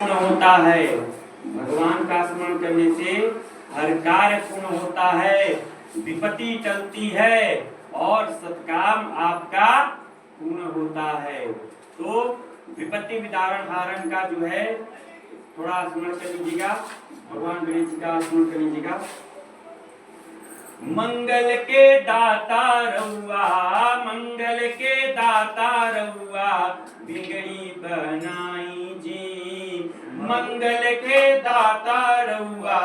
पूर्ण होता है। भगवान का स्मरण करने से हर कार्य पूर्ण होता है, विपत्ति टलती है और सत्काम आपका पूर्ण होता है। तो विपत्ति विदारण हारण का जो है थोड़ा स्मरण कर लीजिएगा, भगवान गणेश जी का स्मरण कर लीजिएगा। मंगल के दाता रहुआ, मंगल के दाता रहुआ, बिगड़ी बनाई जी। मंगल के दाता रहुआ,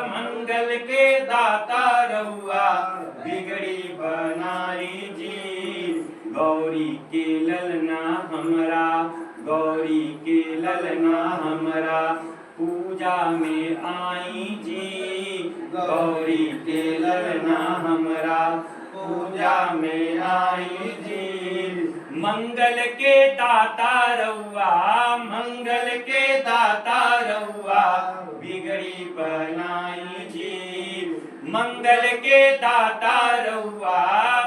मंगल के दाता रहुआ, बिगड़ी बनाई जी। गौरी के ललना हमरा, गौरी के ललना हमरा, पूजा में आई जी। गौरी के ललना हमरा, पूजा में आई जी। मंगल के दाता रहुआ, मंगल के दाता रहुआ, बिगड़ी बनाई जी। मंगल के दाता रहुआ,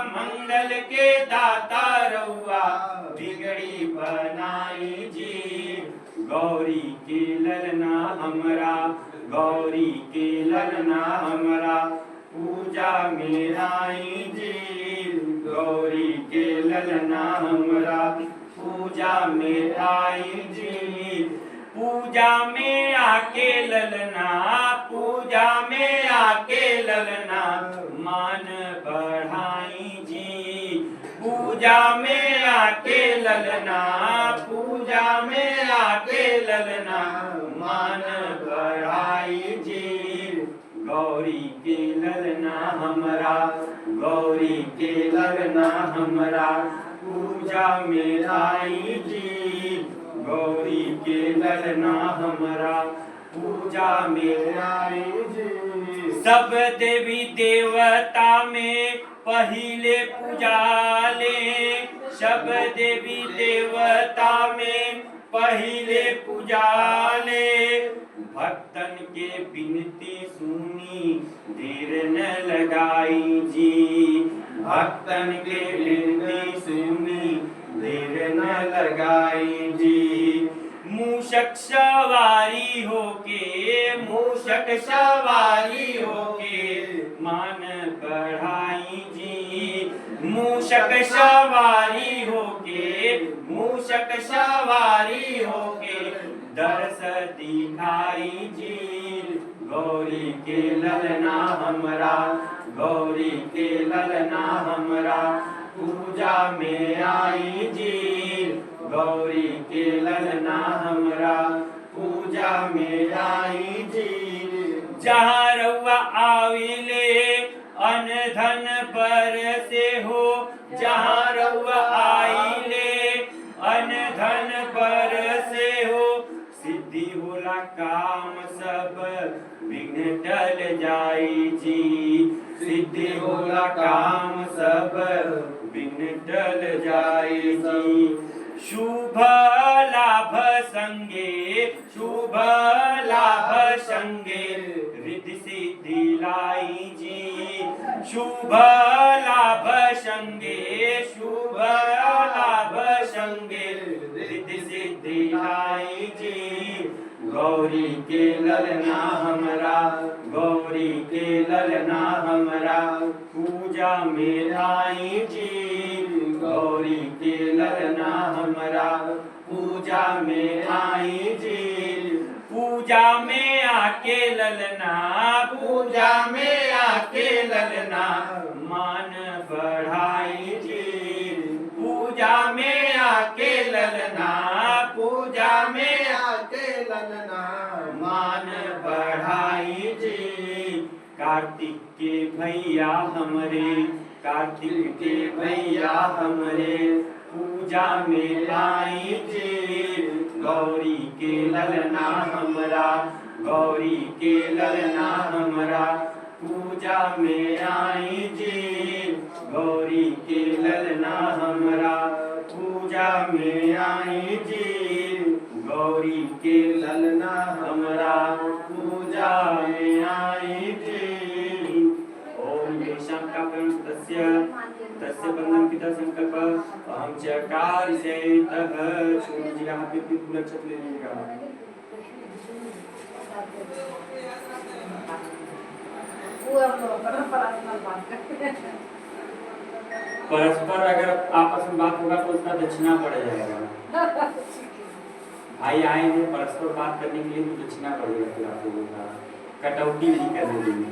मंगल के दाता रहुआ, बिगड़ी बनाई जी। गौरी के ललना हमरा, गौरी के ललना हमरा, पूजा में आई जी। गौरी के ललना हमरा, पूजा में आई जी। पूजा में आके ललना, पूजा में आके ललना, मान बढ़ाई जी। पूजा में आके ललना, पूजा में आके ललना, मान बढ़ाई जी। गौरी के ललना हमरा, गौरी के ललना हमरा, पूजा में आई जी। गौरी के ललना हमरा, पूजा में आई जी। सब देवी देवता में पहिले पूजाले, सब देवी देवता में पहिले पूजाले। भक्तन के बिनती सुनी देर न लगाई जी। भक्तन के बिनती सुनी देर न लगाई जी। मूषक सवारी होके, मूषक सवारी होके, मान बढ़ाई जी। मूषक सवारी होके, मूषक सवारी होके, दर्श दिखाई जी। गौरी के ललना हमरा, गौरी के ललना हमरा, पूजा में आई जी। गौरी के ललना हमरा, पूजा में आई जी। जहाँ रउआ आविले अनधन पर से हो, जहाँ रउआ आइले अनधन पर से हो, सिद्धि होला काम सब विघ्न टल जाई जी। सिद्धि होला काम सब विघ्न टल जाई जी। शुभ लाभ संगे, शुभ लाभ संगे, रिद्धि सिद्धि लाई जी। शुभ लाभ संगे, शुभ लाभ संगे, रिद्धि सिद्धि लाई जी। गौरी के ललना हमरा, गौरी के ललना हमरा, पूजा में आई जी। गौरी के ललना हमरा, पूजा में आई जी। पूजा में आके ललना, पूजा में आके ललना, मान बढ़ाई जी। पूजा में आके ललना, पूजा में आके ललना, मान बढ़ाई जी। कार्तिक के भैया हमरे, कार्तिक के भैया हमरे, पूजा में आई जी। गौरी के ललना हमरा, गौरी के ललना हमरा, पूजा में आई जी। गौरी के ललना हमरा, पूजा में आई जी। गौरी के ललना हमरा, पूजा में आई जी। ओम शंकर तस्य तस्य बंधन पिता संकल्प अहम च कार्य से तह छोड़ दीजिएगा, हाथ में पूरा छत ले लीजिएगा। परस्पर अगर आपस में बात होगा तो उसका दक्षिणा पड़ जाएगा। भाई आएंगे परस्पर बात करने के लिए तो दक्षिणा पड़ेगा, फिर आप लोगों का कटौती नहीं करने देंगे।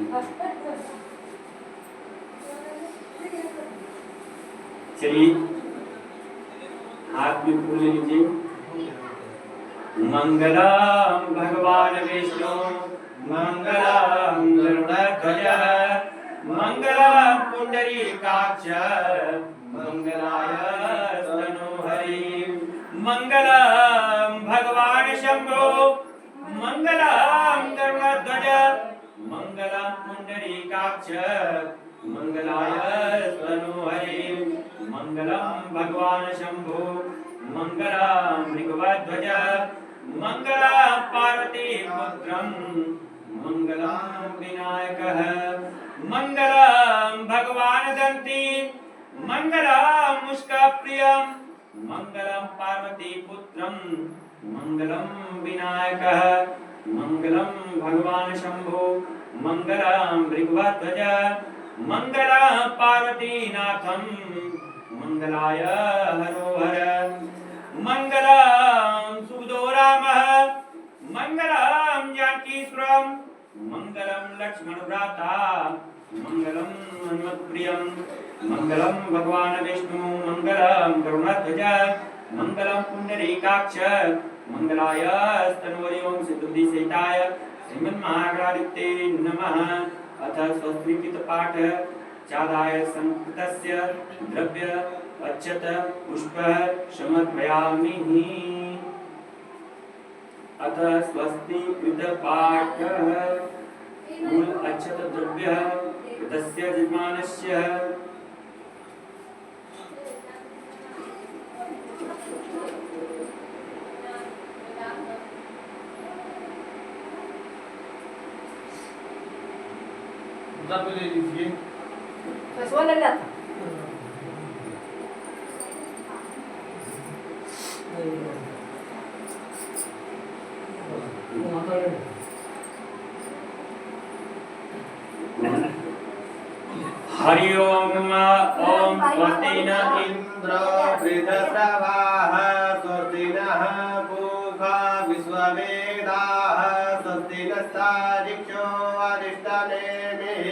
चलिए हाथ में फूल ले लीजिए। मंगलम भगवान विष्णु मंगलम गरुड़ध्वज मंगलम पुंडरीकाक्ष मंगलाय तनोहरि मंगलम भगवान शंभो मंगलम गरुड़ध्वज मंगलम पुंडरीकाक्ष मंगलाय तनोहरि मंगलम भगवान शंभो मंगलम ऋग्वध्वज मंगलम पार्वती पुत्रम मंगलम विनायकः मंगलम भगवान दंती मंगलम मुष्कप्रियम मंगलम पार्वती पुत्रम मंगलम विनायकः मंगलम भगवान शंभो मंगलम ऋग्वध्वज मंगलम पार्वती नाथम मंगलाय हरोहर मंगलम सुबुधो रामः मंगलम जानकीश्वरम मंगलम लक्ष्मण भ्राता मंगलम हनुमत्प्रियम मंगलम भगवान विष्णु मंगलम गरुड़ध्वज मंगलम पुंडरीकाक्ष मंगलाय स्तनवरि ओम सिद्धि सहिताय श्रीमन्महागणाधिपते नमः। अथ स्वस्तिकृत पाठ चादाय संकृतस्य द्रव्य अक्षत पुष्प समर्पयामि। अथ स्वस्तिकृत पाठ मूल अक्षत द्रव्य तस्य यजमानस्य द्रव्य ले लीजिए। वो ले लेता हरि ओम ओम स्वस्ति न इंद्र वृद्धश्रवाः स्वस्ति नः पूषा विश्ववेदाः स्वस्ति नस्तारिक्षो अरिष्टनेमिः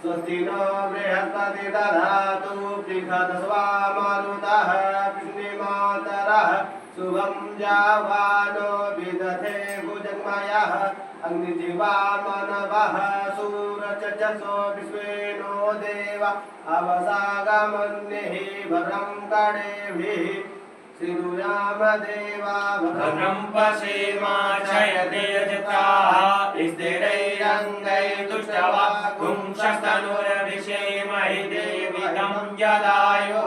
स्वस्ति नो बृहस्पति दधातु बृहस्पतिर्वा मरुतः वृष्णिमातरः शुभं जावानो विदधे भुजन्मयः अग्निजिह्वा मनवः सूरचक्षसो विश्वेनो देव अवसागमन्यः भद्रं कर्णेभिः श्रीरामदेवा भद्रं पश्येमाक्षयते यजत्राः स्थिरैरङ्गैस्तुष्टवागुंशस्तनुर्विषेमहि देवितं यदायो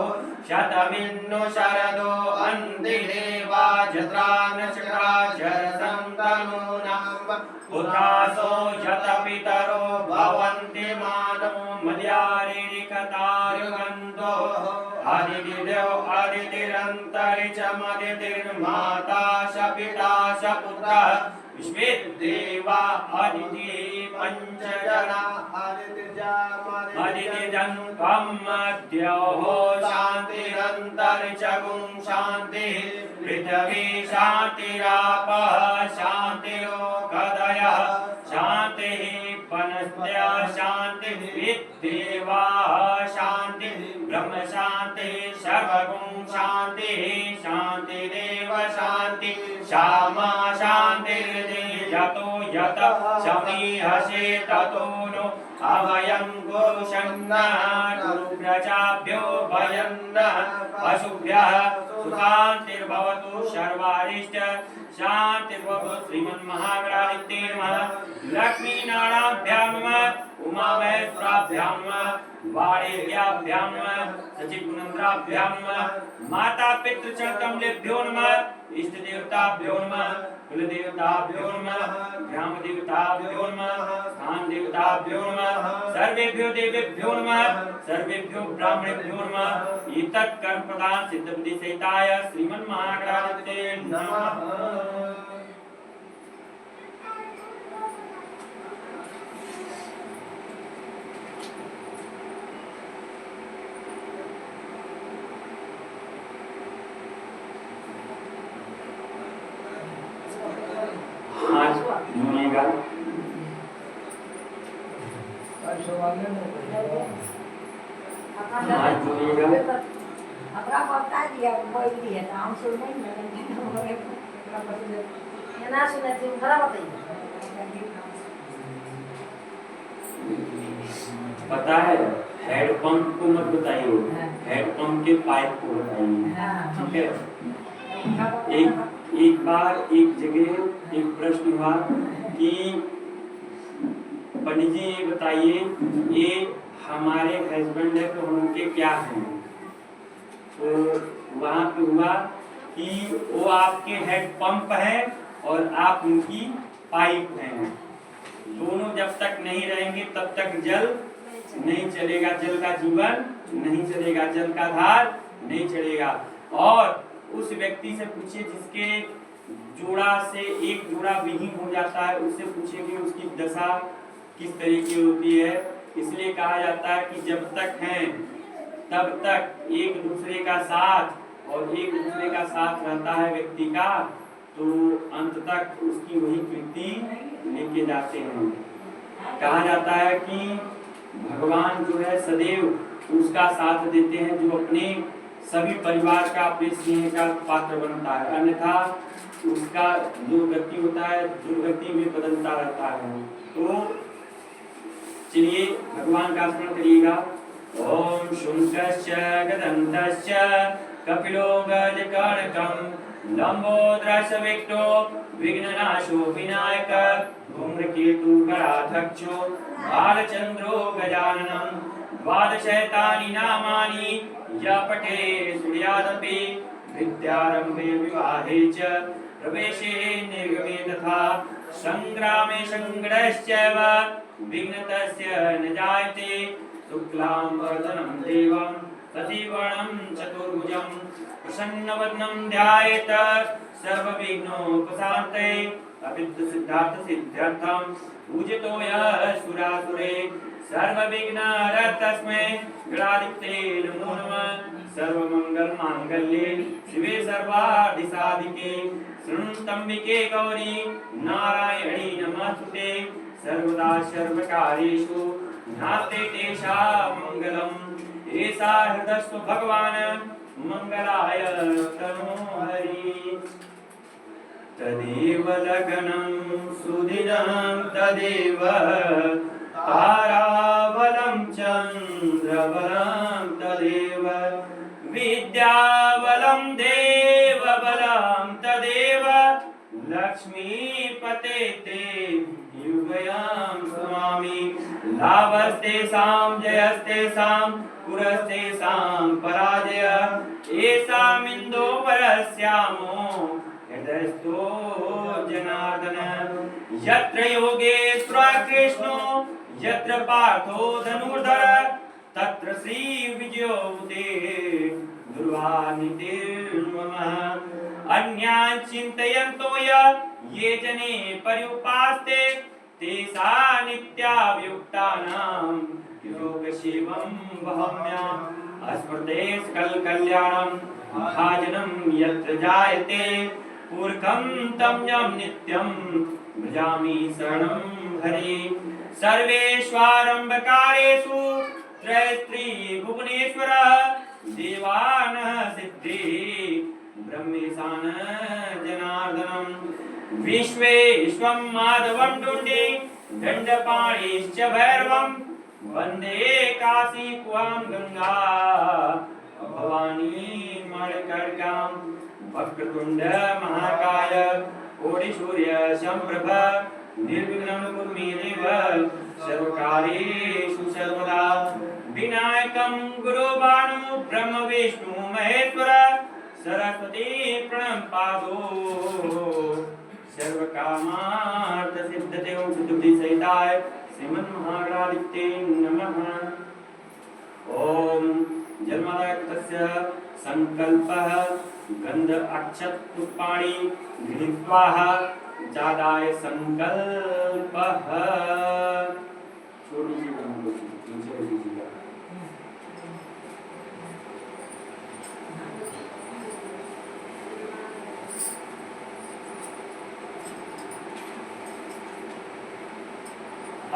शतमिन्नु शरदो अन्तिदेवा जत्रा नक्षत्राक्षरसन्तनूनां पुत्रासो शतपितरो भवन्ति मानो मद्यारिकतारुगन्धो आदिदेव आदितिरन्तरिक्षमदितिर्माता स पुत्रः विश्वे देवा आदिति पंचजना आदितिजं त्वं मद्योः शान्तिरन्तरिक्षगुं शान्तिः पृथिवी शान्तिरापः शान्तिरोकदयः शान्तिः वनस्पतय शान्तिः विद्देवाः शान्तिः ब्रह्म शान्तिः सर्वगुं शान्तिः शान्तिरेव शान्तिः श्यामा शान्तिर्यतो यत समीहसे ततो नो अभयं गुरुशन्नः गुरुप्रजाभ्यो भयन्नः पशुभ्यः सुशान्तिर्भवतु सर्वारिष्ट शान्तिर्भवतु श्रीमन्महागणाधिपते नमः। लक्ष्मीनारायणाभ्यां नमः उमामहेश्वराभ्यां नमः वाणिज्याभ्यां नमः सचिवगुणेन्द्राभ्यां नमः माता पितृचरणकमलेभ्यो नमः इष्ट देवताभ्यो नमः कुलदेवताभ्यो नमः ग्राम देवताभ्यो नमः स्थान देवताभ्यो नमः सर्वेभ्यो देवेभ्यो नमः सर्वेभ्यो ब्राह्मणेभ्यो नमः एतत् कर्म प्रदान सिद्धबुद्धि सहिताय श्रीमन्महागणाधिपते नमः। बोलिएगा। आज बोलिएगा। अपना बता दिया बोल दिया तो हम सुन नहीं ये ना सुने तुम खरा बताइए। पता है हेड पंप को मत बताइए, हेड पंप के पाइप को बताइए, ठीक है। एक बार एक जगह एक प्रश्न हुआ कि पंडित जी ये बताइए ये हमारे हस्बैंड है तो उनके क्या हैं, तो वहां पे हुआ कि वो आपके हेड पंप है और आप उनकी पाइप हैं। दोनों जब तक नहीं रहेंगे तब तक जल नहीं चलेगा, जल का जीवन नहीं चलेगा, जल का धार नहीं चलेगा। और उस व्यक्ति से पूछिए जिसके जोड़ा से एक जोड़ा विहीन हो जाता है, उससे पूछिए कि उसकी दशा किस तरह की होती है। इसलिए कहा जाता है कि जब तक हैं तब तक एक दूसरे का साथ और एक दूसरे का साथ रहता है व्यक्ति का, तो अंत तक उसकी वही कृति लेके जाते हैं। कहा जाता है कि भगवान जो है सदैव उसका साथ देते हैं जो अपने सभी परिवार का अपने स्नेह का पात्र बनता है, अन्यथा उसका जो गति होता है दुर्गति में बदलता रहता है। तो चलिए भगवान का स्मरण करिएगा। ओम शुंकश्च गदन्तश्च कपिलो गजकर्णकं लंबोदरस्य विक्टो विघ्ननाशो विनायक धूम्रकेतु कराध्यक्षो बालचंद्रो गजाननं द्वादशैतानि नामानि य पठे सूर्यादपि विद्यारम्भे विवाहे च प्रवेशे निर्गमे तथा संग्रामे संग्रहश्चैव विघ्नतस्य न जायते। शुक्लांबरधरं देवं शशिवर्णं चतुर्भुजं प्रसन्नवदनं ध्यायेत सर्वविघ्नोपशान्तये। अभिष्टसिद्धार्थसिद्ध्यर्थं पूजितो यः सुरासुरे सर्वविघ्नहरस्तस्मै गणाधिपते नमो नमः। सर्वमंगलमांगल्ये शिवे सर्वार्थिसाधिके शृण्वन्तम्बिके गौरी नारायणी नमोस्तुते। सर्वदा सर्वकार्येषु नास्ति तेषां मंगलम्। एषा हृदयस्तु भगवान् मंगलाय तनोहरि। तदेव लग्नं सुदिनं तदेव ताराबलं चन्द्रबलं तदेव विद्याबलं देवबलं तदेव लक्ष्मीपते ते युगयां स्वामी। लाभस्तेषां जयस्तेषां पुरस्तेषां पराजयः। येषामिन्दो परस्यामो हृदयस्थो जनार्दन। यत्र योगेश्वर कृष्णो यत्र पार्थो धनुर्धर तत्र श्री विजयोते दुर्वानितिर्ममः। अन्यान् चिन्तयन्तो ये जने पर्युपास्ते तेषा नित्याभियुक्तानां योगसेवं वहाम्यहम्। स्मृते सकल कल्याणं भाजनं यत्र जायते पुरखं तं यं नित्यं भजामि शरणं हरे। सर्वेष्वारम्भकारेषु त्रयस्त्री भुवनेश्वरः देवानः सिद्धिः ब्रह्मेशान जनार्दनम्। विश्वेश्वं माधवं टुण्डी दण्डपाणिश्च भैरवं वन्दे काशीपुरां गंगा भवानी मणिकर्कां। वक्रतुण्ड महाकाय कोटिसूर्य संप्रभ निर्विघ्नं कुरु मे देव सर्वकार्येषु सर्वदा। विनायकं गुरुबाणु ब्रह्म विष्णु महेश्वर सरस्वती प्रणपादो सर्वकामार्थ सिद्धते। ओम सिद्धि सहिताय श्रीमन्महागणाधिपते नमः। ओम जन्मदायकस्य संकल्पः गंध अक्षत पुष्पाणि गृहीत्वा जादाय संकल्पः। छोड़ दीजिएगा हमको, नीचे रख दीजिएगा।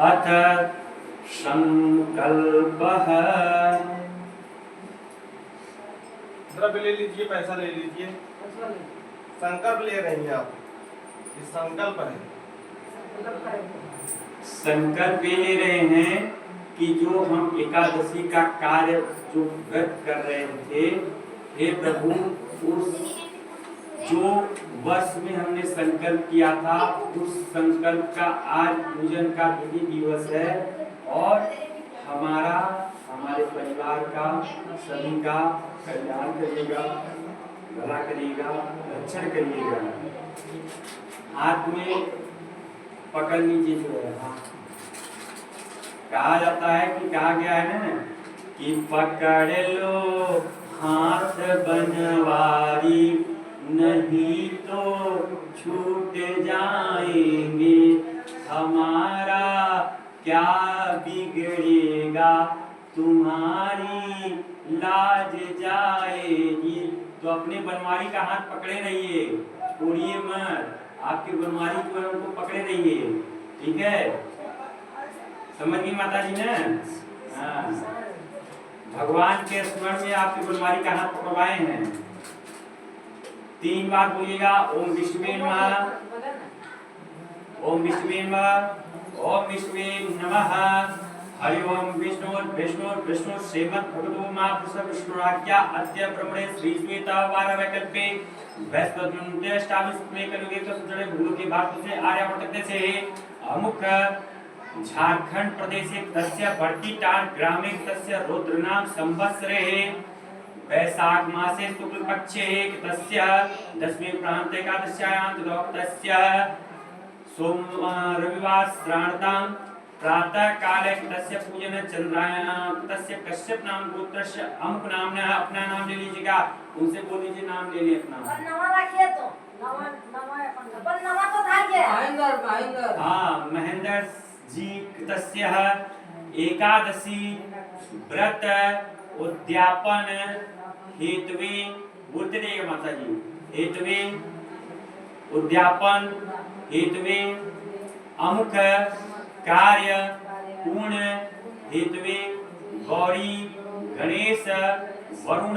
अथ संकल्पः। द्रव्य ले लीजिए, पैसा ले लीजिए। संकल्प ले रही हैं आप, ये संकल्प है। संकल्प ये ले रहे हैं कि जो हम एकादशी का कार्य जो व्रत कर रहे थे, हे प्रभु, उस जो वर्ष में हमने संकल्प किया था, उस संकल्प का आज पूजन का विधि दिवस है और हमारे परिवार का सभी का कल्याण करिएगा, भला करिएगा, रक्षण करिएगा। हाथ में पकड़ लीजिए जो है। कहा जाता है कि कहा गया है ना कि पकड़ लो हाथ बनवारी, नहीं तो छूट जाएंगे, हमारा क्या बिगड़ेगा, तुम्हारी लाज जाएगी। तो अपने बनवारी का हाथ पकड़े रहिए, छोड़िए मत। आपकी बनवारी जो है उनको पकड़े रहिए, ठीक है? समझ गई माता जी ने? हाँ, भगवान के स्मरण में आपकी बनवारी का हाथ पकड़वाए हैं। 3 बार बोलिएगा, ओम विष्णुवे नमः, ओम विष्णुवे नमः, ओम विष्णुवे नमः, हरि ओम विष्णु श्रीमद् भगवतो महापुरुष विष्णुराज्ञा अद्य ब्रह्मणे श्री श्वेता वारवैकल्पे वैष्णवदन्तेष्टाविष्मे कलियुगे कलयुगे भूलोके भारत से आर्यावर्त देशे अमुक झारखंड प्रदेशे तस्य वर्तिटान ग्रामे तस्य रुद्रनाम संवत्सरे वैशाख मासे शुक्ल पक्षे तस्य दशमी प्रांत एकादश्यायां तस्य सोम रविवार श्रावणतां प्रातः काले तस्य पूजन चंद्रायण तस्य कश्यप नाम गोत्रस्य अमुक नाम ने अपना नाम ले लीजिएगा। उनसे बोल दीजिए, नाम ले लिए अपना। नवा रखिए तो अपन नवा तो था क्या? हाँ, महेंद्र जी तस्य एकादशी व्रत उद्यापन हेतुवे बोलते रहिएगा माता जी, हेतुवे उद्यापन हेतुवे अमुक कार्य पूर्ण हेतुवे गौरी गणेश वरुण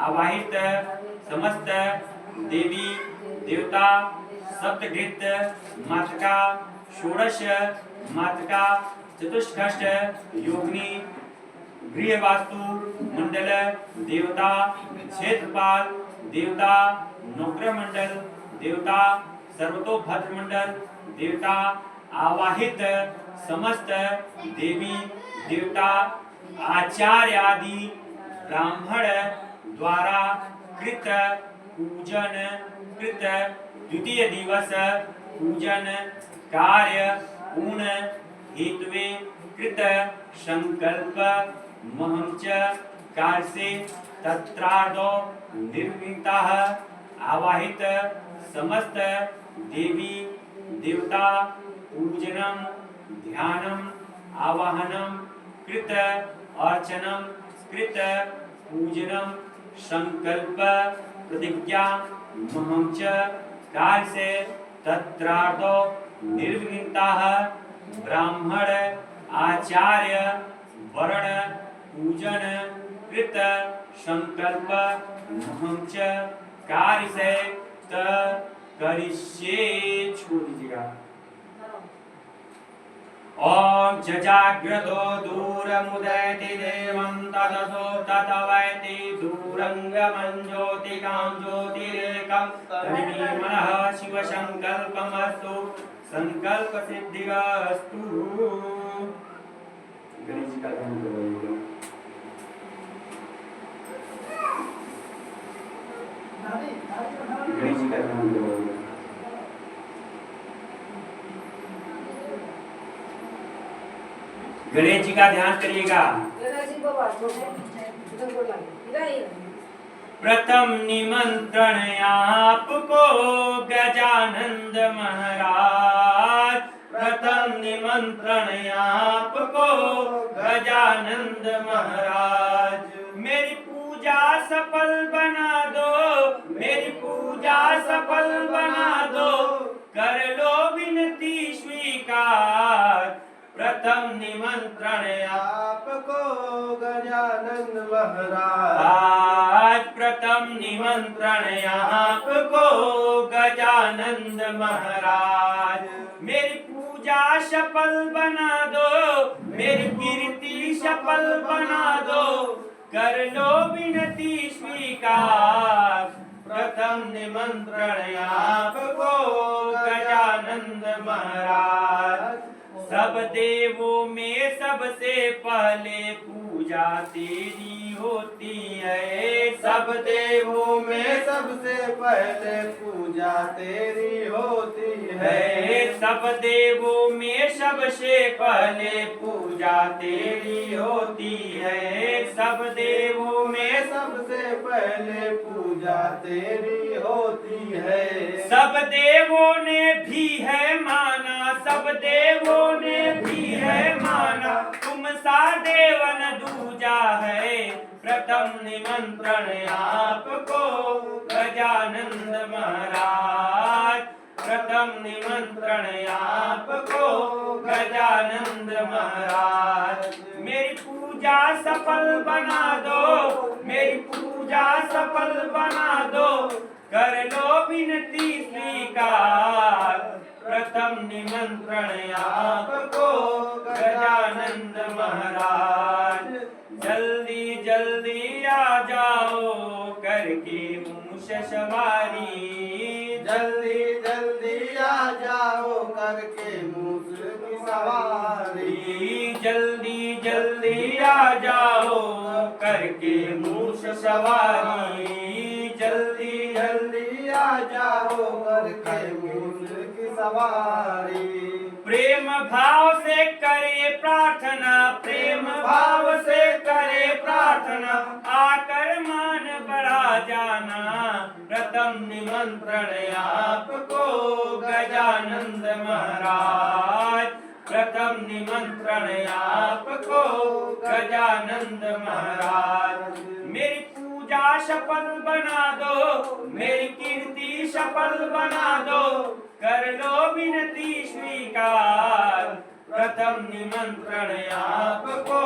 आवाहित समस्त देवी देवता सप्तघृत मातृका षोडश मातृका चतुष्षष्ठ योगिनी गृहवास्तु मंडल देवता क्षेत्रपाल देवता नौग्रह मंडल देवता सर्वतोभद्र मंडल देवता आवाहित समस्त देवी देवता आचार्य आदि ब्राह्मण द्वारा कृत पूजन कृत द्वितीय दिवस पूजन कार्य पूर्ण हेतुवे कृत संकल्प महंच कार्य से तत्रादो निर्मिताः आवाहित समस्त देवी देवता पूजनम ध्यानम आवाहनम कृत अर्चनम कृत पूजनम संकल्प प्रतिज्ञा महंच कार्य से तत्रादो निर्विघ्नताः ब्राह्मण आचार्य वर्ण पूजन कृत संकल्प महंच कार्य से करिष्ये छोड़ दीजिएगा। ओम जजाग्रतो दूरमुदयति देवं तदसो ततवैति दूरंगमं ज्योतिकां ज्योतिरेकं तन्मे मनः शिवसंकल्पमस्तु संकल्प सिद्धिरस्तु। गणेश जी का ध्यान करो। गणेश जी का ध्यान करो। गणेश जी का ध्यान करिएगा। प्रथम निमंत्रण आपको गजानंद महाराज, प्रथम निमंत्रण आपको गजानंद महाराज। मेरी पूजा सफल बना दो, मेरी पूजा सफल बना दो, कर लो विनती स्वीकार। प्रथम निमंत्रण आपको गजानन महाराज। आज प्रथम निमंत्रण आपको गजानंद महाराज। मेरी पूजा सफल बना दो, मेरी कीर्ति सफल बना दो, कर लो विनती स्वीकार। प्रथम निमंत्रण आपको गजानंद महाराज। सब देवों में सबसे पहले पूजा तेरी होती है, सब देवों में सबसे पहले पूजा तेरी होती है। सब देवों में सबसे पहले पूजा तेरी होती है। सब देवों में सबसे पहले पूजा तेरी होती है। सब देवों ने भी है माना, सब देवों ने भी है माना, तुम सा देवन दूजा है। प्रथम निमंत्रण आपको गजानंद महाराज। प्रथम निमंत्रण आपको गजानंद महाराज। मेरी पूजा सफल बना दो, मेरी पूजा सफल बना दो, कर लो विनती स्वीकार। प्रथम निमंत्रण आपको गजानंद महाराज। जल्दी जल्दी आ जाओ करके मूष सवारी। जल्दी जल्दी आ जाओ करके मूस की सवारी। जल्दी जल्दी आ जाओ करके मूष सवारी। जल्दी जल्दी आ जाओ करके मूस की सवारी। प्रेम भाव से करे प्रार्थना, प्रेम भाव से करे प्रार्थना, आकर मान बढ़ा जाना। प्रथम निमंत्रण आपको गजानंद महाराज। प्रथम निमंत्रण आपको गजानंद महाराज। मेरी पूजा सफल बना दो, मेरी कीर्ति सफल बना दो, कर लो विनती स्वीकार। प्रथम निमंत्रण आपको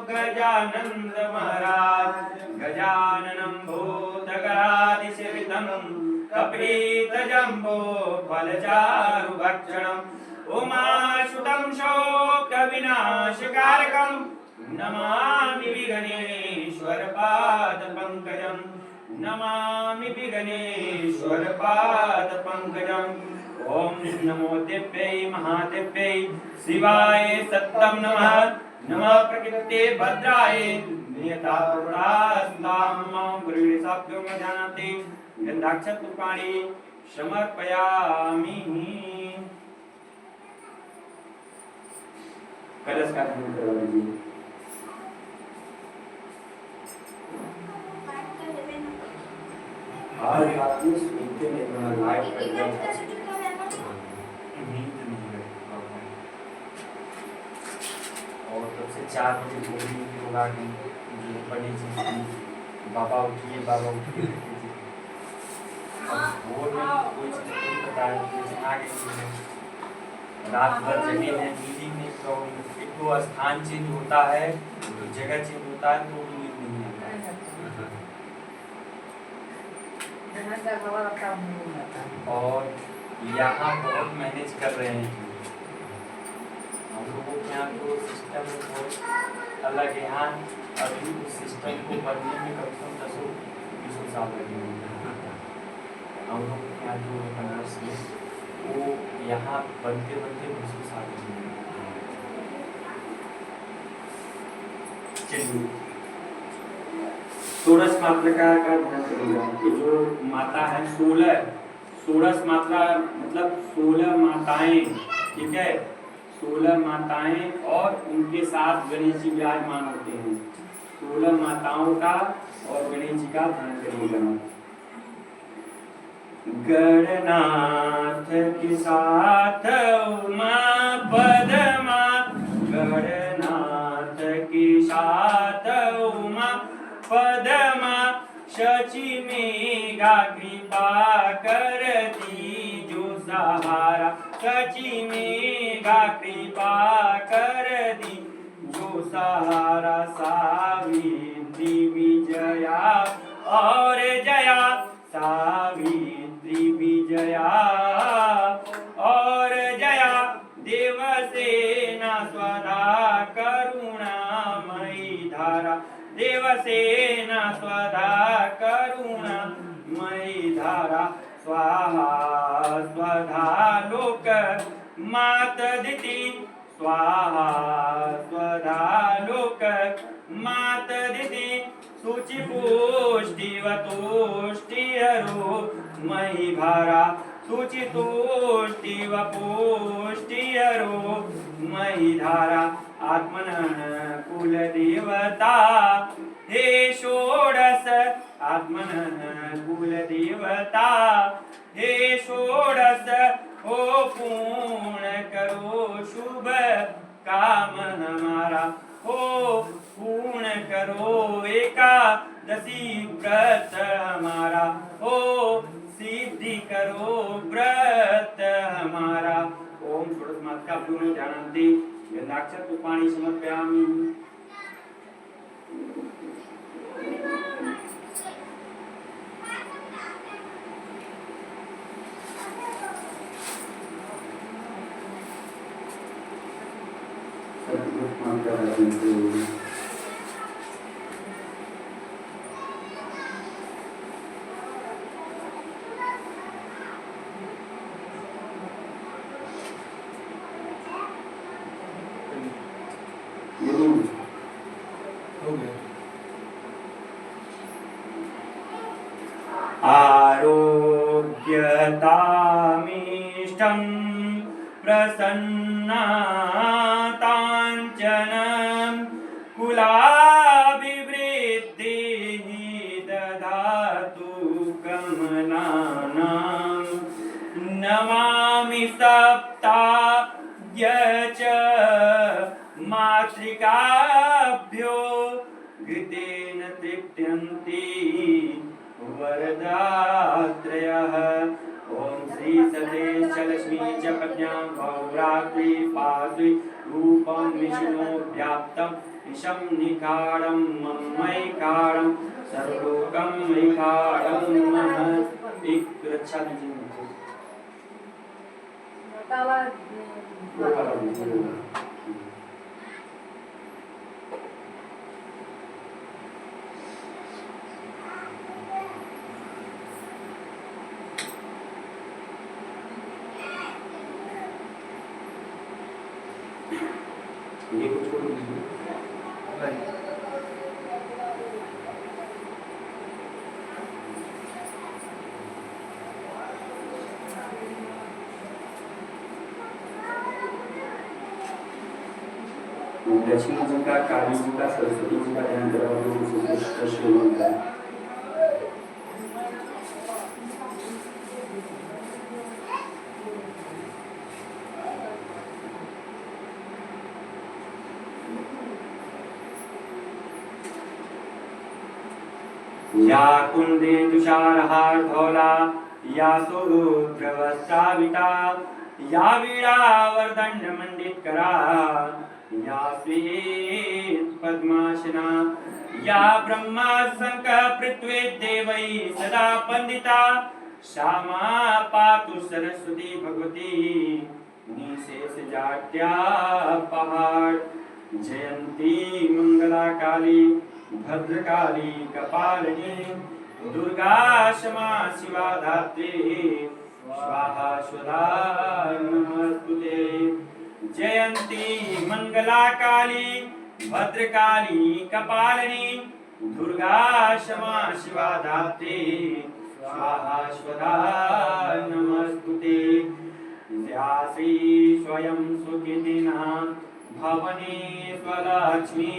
गजानंद महाराज। गजाननं भूतगणाधिसेवितं कपितजम्बो फलचारुभक्षणम् उमासुतं शोकविनाशकारकं नमामि विघ्नेश्वर पादपङ्कजं। नमामि विघ्नेश्वर पादपङ्कजम्। ओम नमो दिव्यै महादिव्यै शिवाय सत्यं नमः। नमः प्रकृते भद्राय नियता पुरास्तां गुरुसाभ्यो जानते। गन्धाक्षतुपाणि समर्पयामि। कलश का ध्यान करवा लीजिए। और बात में सुनते में लाइव कर दो। और तब से 4 बजे बोली लोग आ गए, जो बड़ी चीज बाबा उठिए बाबा उठिए। वो कोई चीज नहीं पता है, आ गई रात भर जगे हैं, नींद नहीं। तो एक तो स्थान चेंज होता है, तो जगह चेंज होता है, तो नींद नहीं आता है। और यहाँ बहुत मैनेज कर रहे हैं हम लोगों के यहाँ। तो सिस्टम बहुत अलग है यहाँ। अभी उस सिस्टम को बनने में कम से कम 10-20 साल लगे होंगे। हम लोगों के यहाँ जो बनारस में, वो यहाँ बनते बनते 20 साल लगे। चलिए, षोडश मातृका का ध्यान करेगा कि जो माता है 16 मात्रा मतलब 16 माताएं, ठीक है। 16 माताएं और उनके साथ गणेश जी विराजमान होते हैं। 16 माताओं का और गणेश जी का ध्यान करेगा। गणनाथ के साथ उमा पदमा, गणनाथ के साथ उमा पदमा, शची मेघा कृपा करती जो सहारा। सची मेघा कृपा कर दी, जो सहारा सावित्री विजया और जया, सावित्री विजया और जया, देवसेना स्वधा करुणामयी धारा, देवसेना स्वधा करुणामयी धारा, स्वाहा स्वधा लोक मातदिति, स्वाहा स्वधा लोक मातदिति, शुचि पुष्टि वतुष्टि हरो मयि भारा, शुचि तुष्टि वपुष्टि हरो मयि धारा, आत्मनः कुल देवता हे षोडश, आत्मनः कुल देवता हे षोडश, हो पूर्ण करो शुभ काम हमारा, हो पूर्ण करो एकादशी व्रत हमारा, हो सिद्धि करो व्रत हमारा। ओम षोडश मात्रा पूर्ण ध्यानान्ते गन्धाक्षर पुष्पाणि समर्पयामि। हो गया। आरोग्यतामीष्टं प्रसन्नताञ्चनं कुलाभिवृद्धिः ददातु कमलानां, नमामि सप्ताय च मातृकाभ्यो, घृतेन तृप्यन्ति वरदात्रयः। ओम श्री सदेश लक्ष्मी च प्रज्ञां भौरात्रि पासुई, रूपं विष्णु व्याप्तं विषं निखाडं ममैकाडं, सर्वलोकं मैकाडं मम विकृच्छति। ये कुछ छोड़ दीजिए। लक्ष्मी जी का, काली जी का, सरस्वती जी का ध्यान करो। या कुंदे तुषारहार धौला, या शुभ्रवस्त्राविता, या वीणावर्दंड मंडित करा, या श्वेत पद्मासना, या ब्रह्मा शंकर पृथ्वी देवै सदा वंदिता, श्यामा पातु सरस्वती भगवती निशेष जाट्या पहाड़, जयंती मंगला काली भद्रकाली कपालिनी, दुर्गा क्षमा शिवा धात्री, स्वाहा स्वधा नमस्तुते। जयंती मंगला काली भद्रकाली कपालिनी, दुर्गा क्षमा शिवा धात्री, स्वाहा स्वधा नमस्तुते। या श्री स्वयं सुकृतिना भवने स्वलक्ष्मी,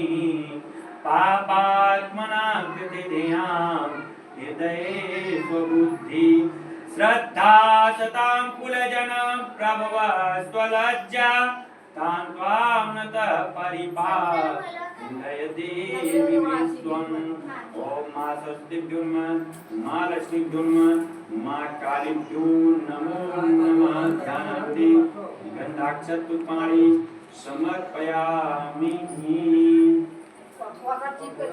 पापात्मना कृतिधियां हृदये स्वबुद्धि, श्रद्धा सतां कुलजन प्रभव स्वलज्जा, तान् त्वाम्नतः परिपालय देवी त्वम्। ॐ मा सरस्वतीभ्यो नमः, मा लक्ष्मीभ्यो नमः, मा कालीभ्यो नमो नमः। ध्यानार्थे गन्धाक्षतुपाणि समर्पयामि। वाका ठीक कर